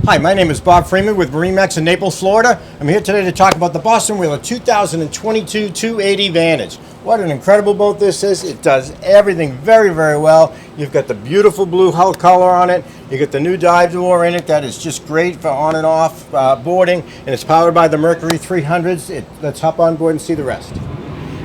Hi, my name is Bob Freeman with MarineMax in Naples, Florida. I'm here today to talk about the Boston Whaler 2022 280 Vantage. What an incredible boat this is. It does everything very, very well. You've got the beautiful blue hull color on it. You get the new dive door in it that is just great for on and off boarding, and it's powered by the Mercury 300s. Let's hop on board and see the rest.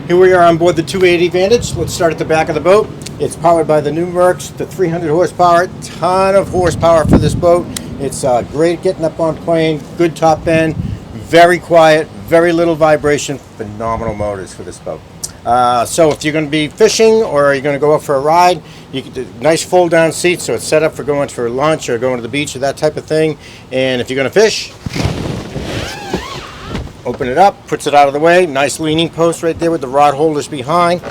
Here we are on board the 280 Vantage. Let's start at the back of the boat. It's powered by the new Mercs, the 300 horsepower, ton of horsepower for this boat. It's great getting up on plane, good top end, very quiet, very little vibration, phenomenal motors for this boat. So if you're going to be fishing or you're going to go out for a ride, you can do nice fold down seats, so it's set up for going for lunch or going to the beach or that type of thing. And if you're going to fish, open it up, puts it out of the way, nice leaning post right there with the rod holders behind.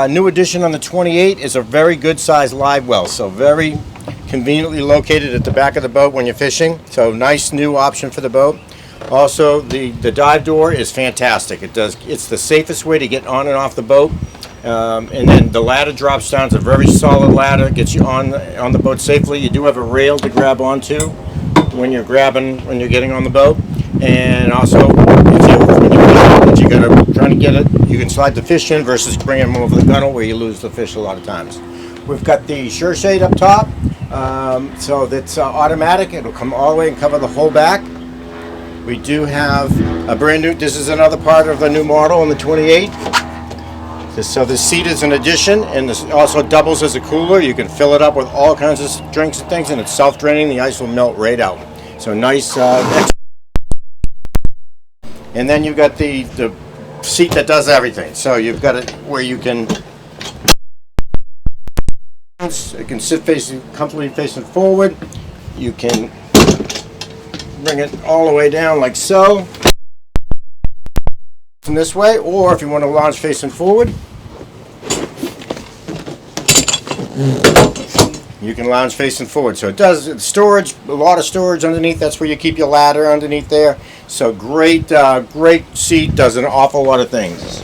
New addition on the 28 is a very good size live well, so very conveniently located at the back of the boat when you're fishing, so nice new option for the boat. Also, the dive door is fantastic. It's the safest way to get on and off the boat, and then the ladder drops down. It's a very solid ladder, gets you on the boat safely. You do have a rail to grab onto when you're getting on the boat, and also if you're trying to get it, you can slide the fish in versus bringing them over the gunnel where you lose the fish a lot of times. We've got the sure shade up top, so that's automatic. It'll come all the way and cover the whole back. We do have a brand new, this is another part of the new model on the 28. So the seat is an addition, and this also doubles as a cooler. You can fill it up with all kinds of drinks and things, and it's self-draining. The ice will melt right out. So nice. And then you've got the seat that does everything. So you've got it where you can sit comfortably facing forward. You can bring it all the way down like so from this way, or if you want to lounge facing forward, you can lounge facing forward. So it does storage, a lot of storage underneath. That's where you keep your ladder underneath there. So great seat, does an awful lot of things.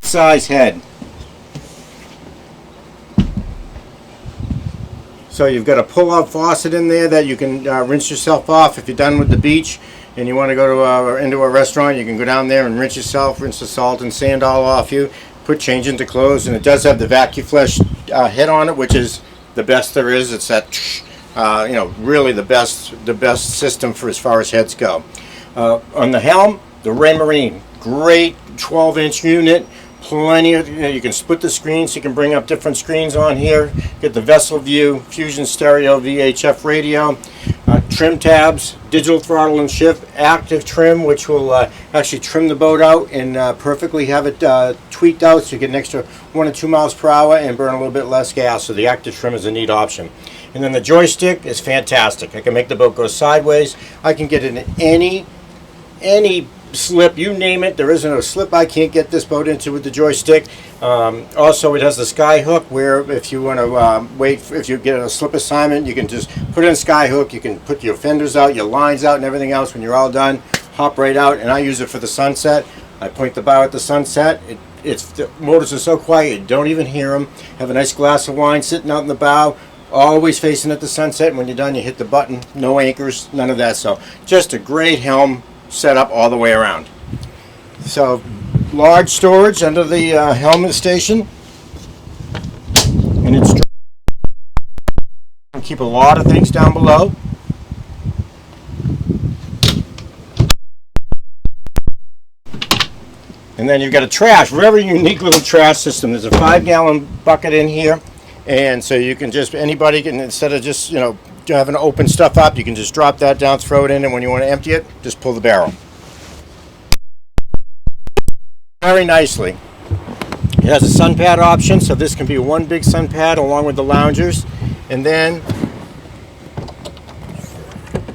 Size head. So you've got a pull-out faucet in there that you can rinse yourself off if you're done with the beach and you want to go to into a restaurant. You can go down there and rinse yourself, rinse the salt and sand all off you, change into clothes, and it does have the vacuum flush head on it, which is the best there is. It's that really the best system for as far as heads go. On the helm, the Raymarine, great 12-inch unit. Plenty of, you can split the screen, so you can bring up different screens on here. Get the vessel view, fusion stereo, VHF radio, trim tabs, digital throttle and shift, active trim, which will actually trim the boat out and perfectly have it tweaked out so you get an extra 1 or 2 miles per hour and burn a little bit less gas. So the active trim is a neat option. And then the joystick is fantastic. I can make the boat go sideways. I can get it in any slip, you name it. There isn't a slip I can't get this boat into with the joystick. Also, it has the sky hook, where if you want to if you get a slip assignment, you can just put in a sky hook. You can put your fenders out, your lines out, and everything else. When you're all done, hop right out. And I use it for the sunset. I point the bow at the sunset. The motors are so quiet, you don't even hear them. Have a nice glass of wine sitting out in the bow, always facing at the sunset. And when you're done, you hit the button. No anchors, none of that. So just a great helm set up all the way around. So large storage under the helmet station, and it's keep a lot of things down below. And then you've got a trash, very unique little trash system. There's a 5-gallon bucket in here, and so you can anybody can, instead of just having to open stuff up, you can just drop that down, throw it in, and when you want to empty it, just pull the barrel. Very nicely. It has a sun pad option, so this can be one big sun pad along with the loungers. And then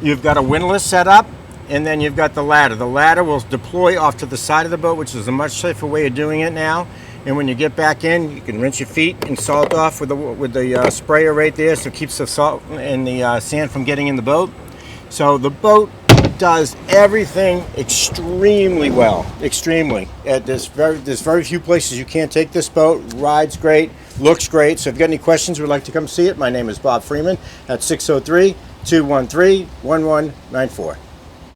you've got a windlass set up, and then you've got the ladder. The ladder will deploy off to the side of the boat, which is a much safer way of doing it now. And when you get back in, you can rinse your feet and salt off with the sprayer right there, so it keeps the salt and the sand from getting in the boat. So the boat does everything extremely well, extremely. There's very few places you can't take this boat. Rides great, Looks great. So if you've got any questions, would like to come see it, my name is Bob Freeman at 603-213-1194.